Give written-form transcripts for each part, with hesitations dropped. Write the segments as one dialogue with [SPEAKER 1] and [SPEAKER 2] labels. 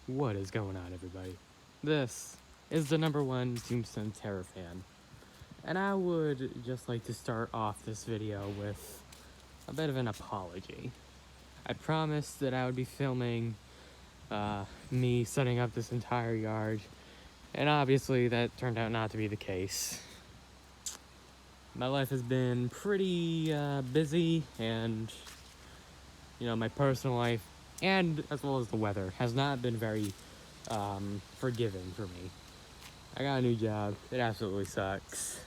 [SPEAKER 1] What is going on, everybody? This is the #1 Tombstone Terror fan, and I would just like to start off this video with a bit of an apology. I promised that I would be filming me setting up this entire yard, and obviously that turned out not to be the case. My life has been pretty busy, and my personal life, and as well as the weather, has not been very forgiving for me. I got a new job. It absolutely sucks.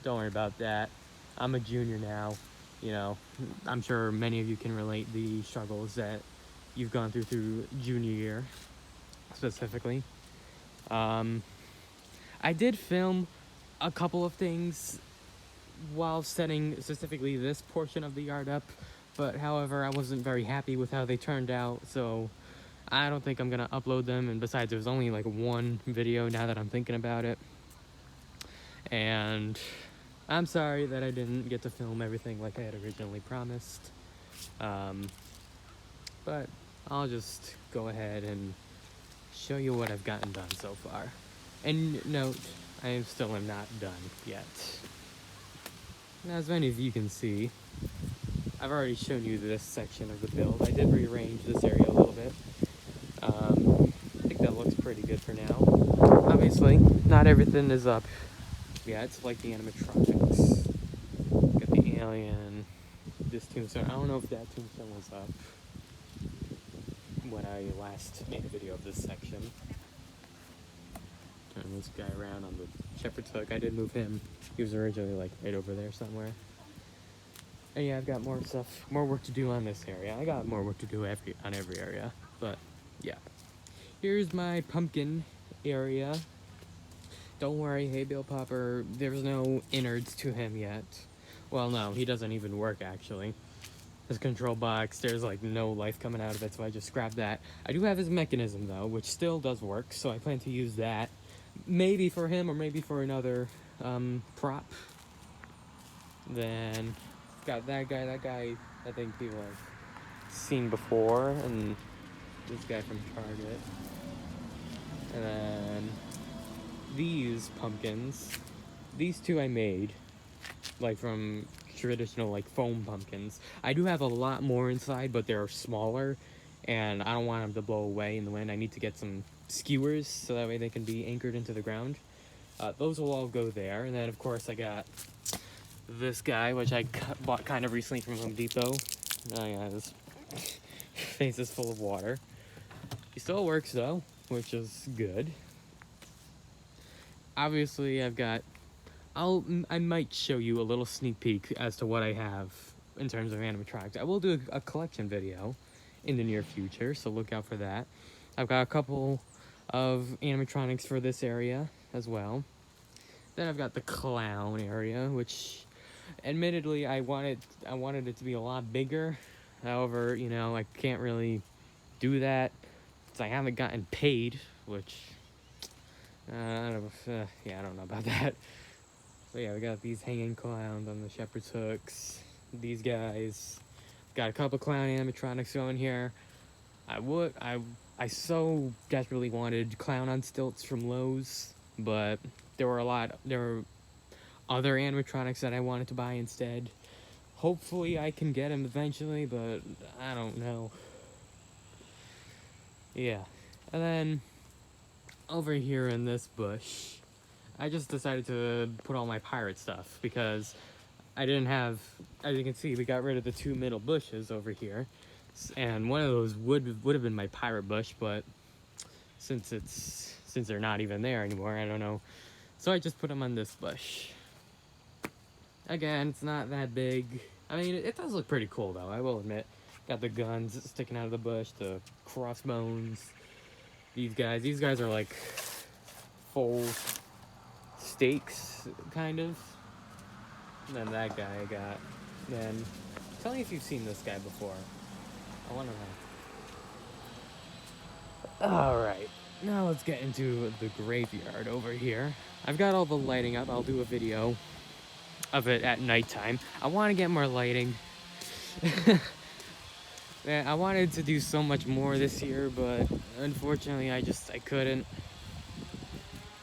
[SPEAKER 1] Don't worry about that. I'm a junior now. I'm sure many of you can relate the struggles that you've gone through junior year, specifically. I did film a couple of things while setting specifically this portion of the yard up, but however, I wasn't very happy with how they turned out, so I don't think I'm gonna upload them. And besides, there's only like one video now that I'm thinking about it. And I'm sorry that I didn't get to film everything like I had originally promised. But I'll just go ahead and show you what I've gotten done so far. And note, I still am not done yet. Now, as many of you can see, I've already shown you this section of the build. I did rearrange this area a little bit. I think that looks pretty good for now. Obviously, not everything is up yet, like the animatronics. Got the alien, this tombstone. I don't know if that tombstone was up when I last made a video of this section. Turn this guy around on the shepherd's hook. I did move him. He was originally like right over there somewhere. And yeah, I've got more work to do on this area. I got more work to do on every area, but yeah. Here's my pumpkin area. Don't worry, Hay Bale Popper, there's no innards to him yet. Well, no, he doesn't even work, actually. His control box, there's like no life coming out of it, so I just scrapped that. I do have his mechanism, though, which still does work, so I plan to use that. Maybe for him, or maybe for another prop. Then, got that guy I think people have seen before, and this guy from Target. And then these pumpkins, these two I made, like from traditional like foam pumpkins. I do have a lot more inside, but they're smaller, and I don't want them to blow away in the wind. I need to get some skewers so that way they can be anchored into the ground. Those will all go there, and then of course I got this guy, which I bought kind of recently from Home Depot. Oh yeah, his face is full of water. He still works though, which is good. Obviously, I might show you a little sneak peek as to what I have in terms of animatronics. I will do a collection video in the near future, so look out for that. I've got a couple of animatronics for this area as well. Then I've got the clown area, which admittedly I wanted it to be a lot bigger. However, I can't really do that because I haven't gotten paid, which I don't know about that. But yeah, we got these hanging clowns on the shepherd's hooks. These guys. Got a couple clown animatronics going here. I so desperately wanted clown on stilts from Lowe's, but there were other animatronics that I wanted to buy instead. Hopefully I can get them eventually, but I don't know. Yeah. And then over here in this bush, I just decided to put all my pirate stuff because I didn't have, as you can see, we got rid of the two middle bushes over here, and one of those would have been my pirate bush, but since they're not even there anymore, I don't know. So I just put them on this bush. Again, it's not that big. I mean, it does look pretty cool though, I will admit. Got the guns sticking out of the bush, the crossbones. These guys are like full stakes, kind of. And then that guy I got. Then, tell me if you've seen this guy before. I want to know. Alright, now let's get into the graveyard over here. I've got all the lighting up. I'll do a video of it at nighttime. I want to get more lighting. Man, I wanted to do so much more this year, but unfortunately I couldn't.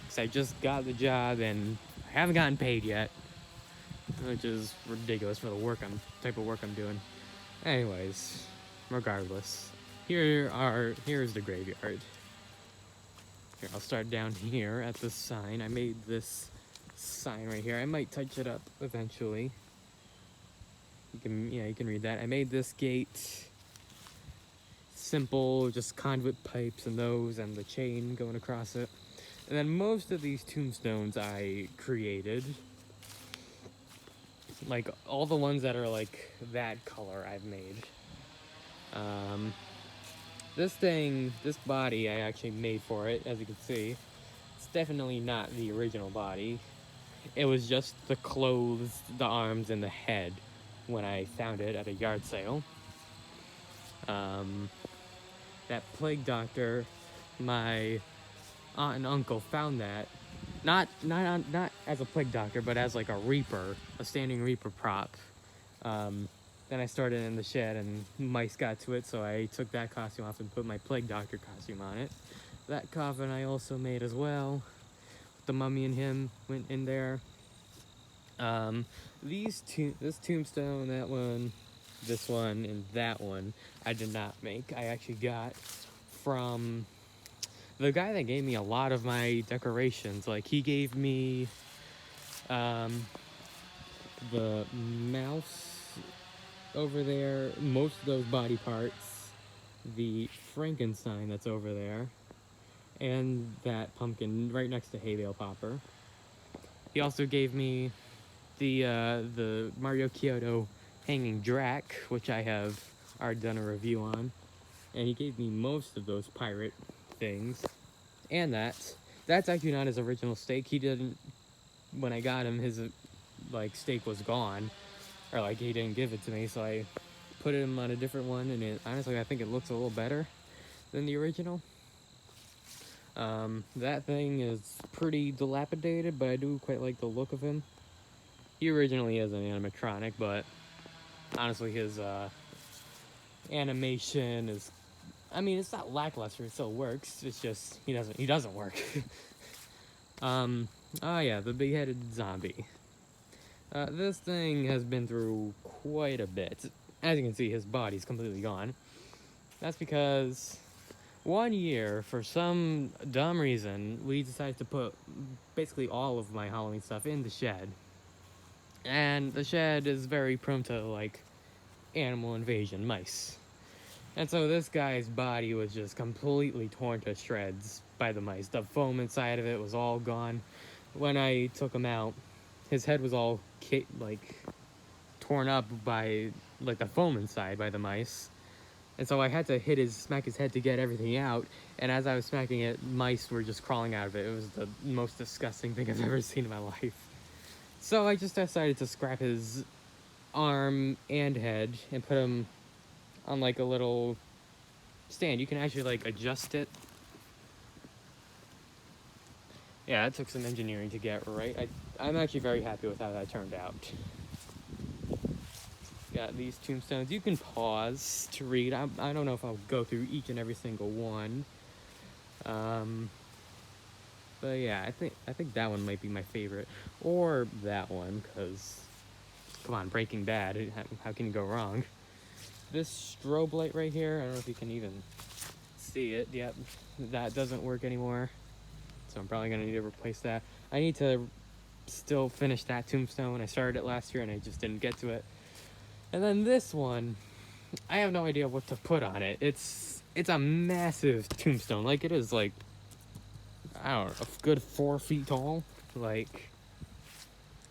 [SPEAKER 1] Because I just got the job and I haven't gotten paid yet. Which is ridiculous for the type of work I'm doing. Anyways, regardless. Here's the graveyard. Here, I'll start down here at this sign. I made this sign right here. I might touch it up eventually. You can read that. I made this gate simple, just conduit pipes and those and the chain going across it. And then most of these tombstones I created. Like all the ones that are like that color I've made. This body I actually made for it, as you can see. It's definitely not the original body. It was just the clothes, the arms, and the head when I found it at a yard sale. That plague doctor, my aunt and uncle found that. Not as a plague doctor, but as like a reaper, a standing reaper prop. Then I started in the shed and mice got to it, so I took that costume off and put my plague doctor costume on it. That coffin I also made as well. The mummy and him went in there. This tombstone, that one, this one, and that one I did not make. I actually got from the guy that gave me a lot of my decorations. Like he gave me the mouse over there, most of those body parts, the Frankenstein that's over there, and that pumpkin right next to Hay Bale Popper. He also gave me the Mario Kyoto hanging Drac, which I have already done a review on, and he gave me most of those pirate things, and that's actually not his original stake. He didn't, when I got him, his like stake was gone, or like he didn't give it to me, so I put him on a different one, and honestly I think it looks a little better than the original. That thing is pretty dilapidated, but I do quite like the look of him. He originally is an animatronic, but honestly his animation is, I mean, it's not lackluster, it still works, it's just he doesn't work. Oh yeah, the big-headed zombie. This thing has been through quite a bit. As you can see, his body's completely gone. That's because one year, for some dumb reason, we decided to put basically all of my Halloween stuff in the shed. And the shed is very prone to, like, animal invasion, mice. And so this guy's body was just completely torn to shreds by the mice. The foam inside of it was all gone. When I took him out, his head was all torn up by like the foam inside by the mice, and so I had to smack his head to get everything out. And as I was smacking it, mice were just crawling out of it. It was the most disgusting thing I've ever seen in my life. So I just decided to scrap his arm and head and put him on like a little stand. You can actually like adjust it. Yeah, it took some engineering to get right. I'm actually very happy with how that turned out. Got these tombstones. You can pause to read. I don't know if I'll go through each and every single one. But yeah, I think that one might be my favorite, or that one, because come on, Breaking Bad. How can you go wrong? This strobe light right here. I don't know if you can even see it. Yep, that doesn't work anymore. So I'm probably gonna need to replace that. I need to still finish that tombstone. I started it last year and I just didn't get to it. And then this one, I have no idea what to put on it. It's a massive tombstone. Like it is like, I don't know, a good 4 feet tall. Like,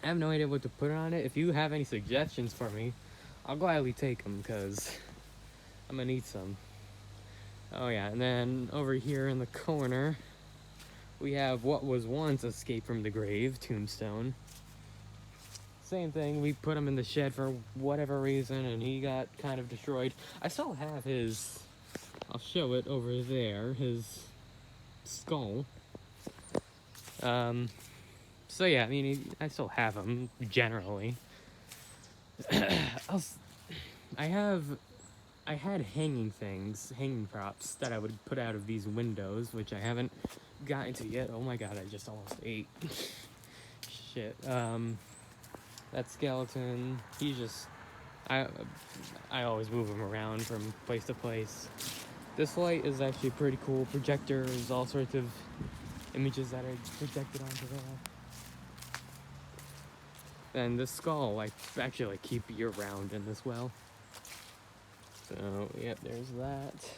[SPEAKER 1] I have no idea what to put on it. If you have any suggestions for me, I'll gladly take them because I'm gonna need some. Oh yeah, and then over here in the corner, we have what was once Escape from the Grave tombstone. Same thing, we put him in the shed for whatever reason and he got kind of destroyed. I still have his, I'll show it over there, his skull. So yeah, I mean, I still have him, generally. I have I had hanging things, hanging props that I would put out of these windows, which I haven't gotten to yet. Oh my god, I just almost ate. Shit. That skeleton, he's just, I I always move him around from place to place. This light is actually pretty cool. Projectors, all sorts of images that are projected onto there. And the skull, I actually like keep year round in this well. So, yep, there's that.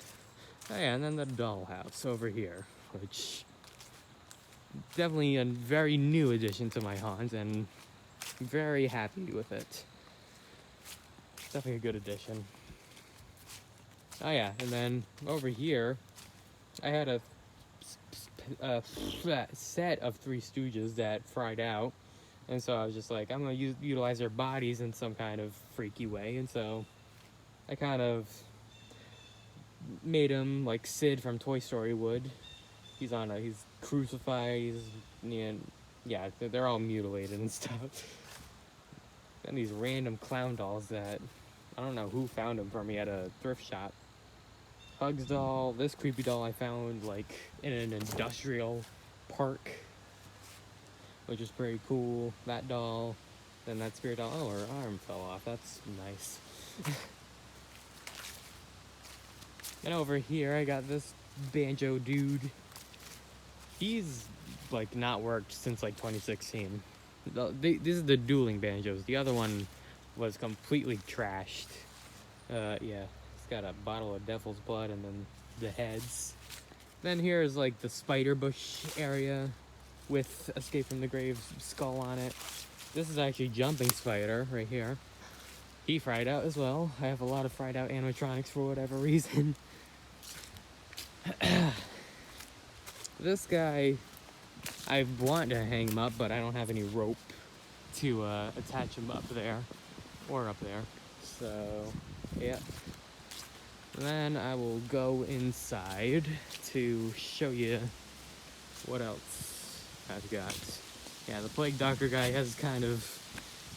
[SPEAKER 1] Oh yeah, and then the dollhouse over here, which definitely a very new addition to my haunt, and very happy with it. Definitely a good addition. Oh yeah, and then over here, I had a set of Three Stooges that fried out, and so I was just like, I'm gonna utilize their bodies in some kind of freaky way, and so I kind of made him like Sid from Toy Story would. He's crucified, yeah, they're all mutilated and stuff. And these random clown dolls that I don't know who found them for me at a thrift shop. Hugs doll, this creepy doll I found like in an industrial park, which is pretty cool. That doll, then that spirit doll. Oh, her arm fell off. That's nice. And over here, I got this banjo dude. He's like not worked since like 2016. This is the dueling banjos. The other one was completely trashed. Yeah, it's got a bottle of devil's blood and then the heads. Then here is like the spider bush area with Escape from the Grave skull on it. This is actually Jumping Spider right here. He fried out as well. I have a lot of fried out animatronics for whatever reason. This guy, I want to hang him up, but I don't have any rope to attach him up there or up there. So, yeah. Then I will go inside to show you what else I've got. Yeah, the plague doctor guy has kind of,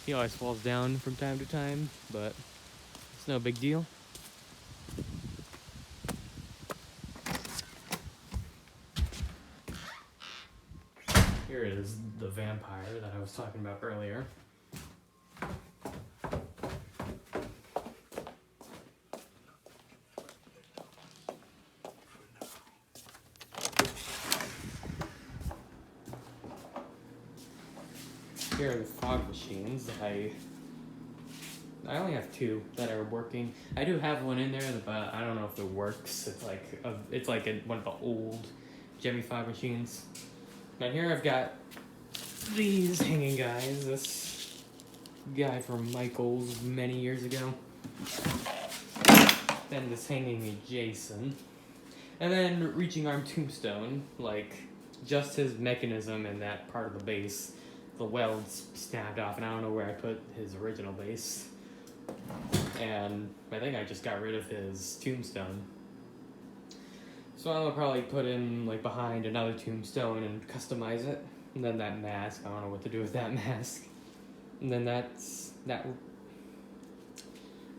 [SPEAKER 1] he always falls down from time to time, but it's no big deal. Here is the vampire that I was talking about earlier. Here are the fog machines. I only have two that are working. I do have one in there, but I don't know if it works. It's like one of the old Gemmy fog machines. Now here I've got these hanging guys. This guy from Michaels many years ago. Then this hanging Jason. And then Reaching Arm Tombstone, like just his mechanism and that part of the base. The welds snapped off, and I don't know where I put his original base. And I think I just got rid of his tombstone. So I'm gonna probably put him like behind another tombstone and customize it. And then that mask, I don't know what to do with that mask. And then that's that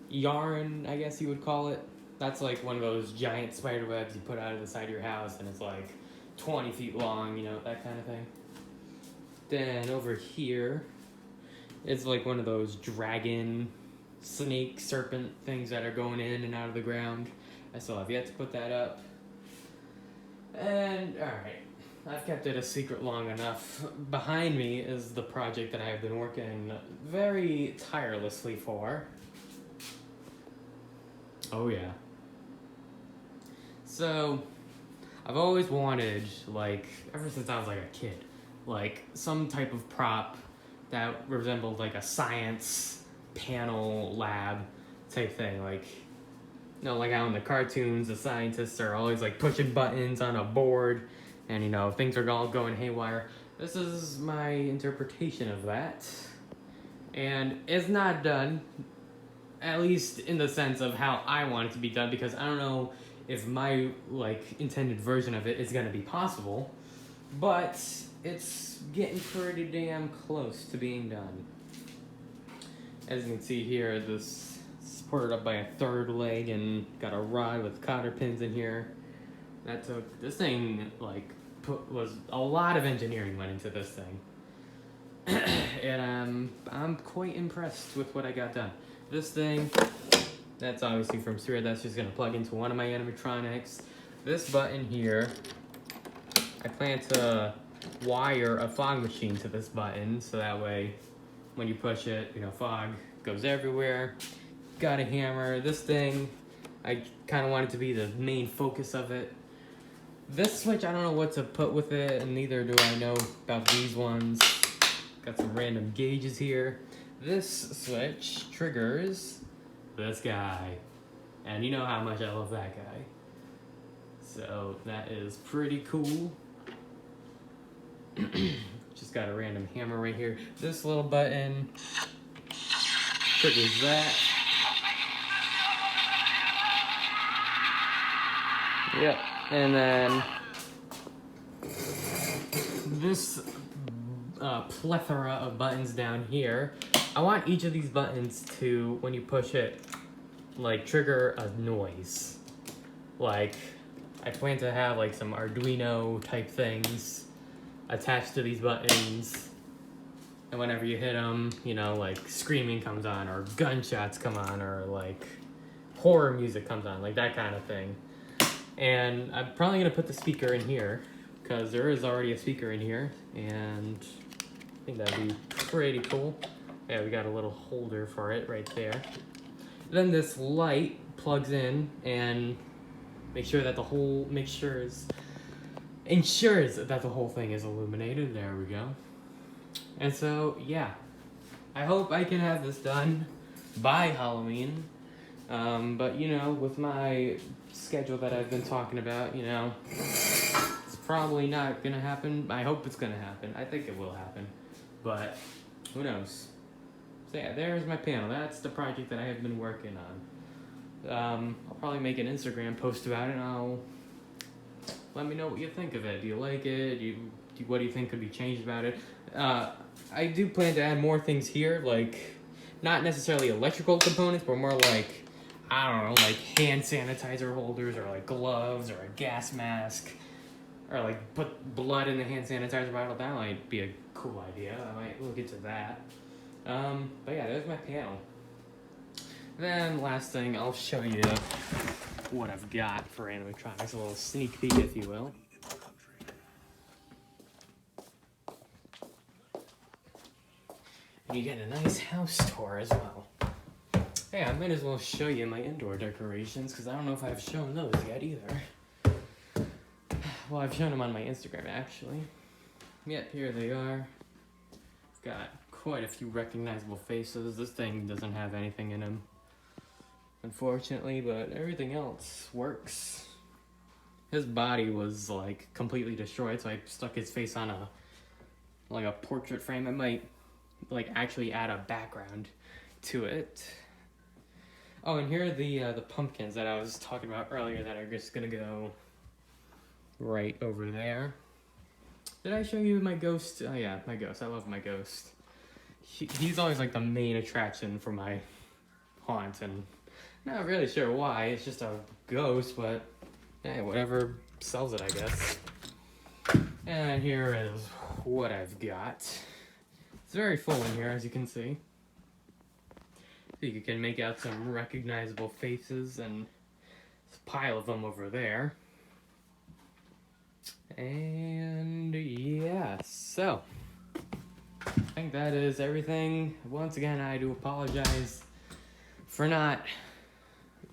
[SPEAKER 1] yarn, I guess you would call it. That's like one of those giant spider webs you put out of the side of your house, and it's like 20 feet long, you know, that kind of thing. Then over here, it's like one of those dragon, snake, serpent things that are going in and out of the ground. I still have yet to put that up. And, alright, I've kept it a secret long enough. Behind me is the project that I have been working very tirelessly for. Oh yeah. So, I've always wanted, like, ever since I was like a kid, like some type of prop that resembled like a science panel lab type thing. Like, you know, like how in the cartoons, the scientists are always like pushing buttons on a board and, you know, things are all going haywire. This is my interpretation of that. And it's not done, at least in the sense of how I want it to be done, because I don't know if my like intended version of it is going to be possible, but it's getting pretty damn close to being done. As you can see here, this supported up by a third leg, and got a rod with cotter pins in here. That took, this thing, like, was a lot of engineering went into this thing. And I'm quite impressed with what I got done. This thing, that's obviously from Spirit. That's just gonna plug into one of my animatronics. This button here, I plan to wire a fog machine to this button, so that way when you push it, you know, fog goes everywhere. Got a hammer. This thing, I kind of want it to be the main focus of it. This switch, I don't know what to put with it, and neither do I know about these ones. Got some random gauges here. This switch triggers this guy, and you know how much I love that guy. So that is pretty cool. Just got a random hammer right here. This little button triggers that. Yep, and then this plethora of buttons down here. I want each of these buttons to, when you push it, like trigger a noise. Like, I plan to have like some Arduino type things attached to these buttons, and whenever you hit them, you know, like screaming comes on, or gunshots come on, or like horror music comes on, like that kind of thing. And I'm probably gonna put the speaker in here, because there is already a speaker in here, and I think that'd be pretty cool. Yeah, we got a little holder for it right there. Then this light plugs in and make sure that the whole ensures that the whole thing is illuminated. There we go. And so, yeah, I hope I can have this done by Halloween. But you know, with my schedule that I've been talking about, you know, it's probably not gonna happen. I hope it's gonna happen. I think it will happen, but who knows? So yeah, there's my panel. That's the project that I have been working on. I'll probably make an Instagram post about it, and I'll let me know what you think of it. Do you like it? What do you think could be changed about it? I do plan to add more things here, like not necessarily electrical components, but more like, I don't know, like hand sanitizer holders, or like gloves, or a gas mask, or like put blood in the hand sanitizer bottle. That might be a cool idea. I might look into that. But yeah, there's my panel. Then last thing, I'll show you what I've got for animatronics, a little sneak peek, if you will. And you get a nice house tour as well. Hey, I might as well show you my indoor decorations, because I don't know if I've shown those yet either. Well, I've shown them on my Instagram, actually. Yep, here they are. I've got quite a few recognizable faces. This thing doesn't have anything in him, unfortunately, but everything else works. His body was like completely destroyed, so I stuck his face on a portrait frame. I might like actually add a background to it. Oh, and here are the pumpkins that I was talking about earlier that are just gonna go right over there. Did I show you my ghost? Oh yeah, my ghost. I love my ghost. He's always like the main attraction for my haunt, and not really sure why. It's just a ghost, but hey, whatever sells it, I guess. And here is what I've got. It's very full in here, as you can see. So you can make out some recognizable faces, and there's a pile of them over there. And yeah, so I think that is everything. Once again, I do apologize for not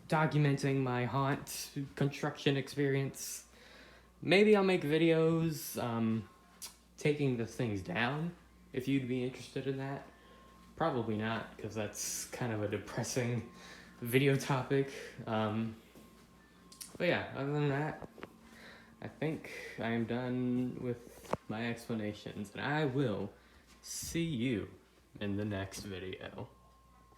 [SPEAKER 1] documenting my haunt construction experience. Maybe I'll make videos taking the things down, if you'd be interested in that. Probably not, because that's kind of a depressing video topic. But yeah, other than that, I think I am done with my explanations, and I will see you in the next video.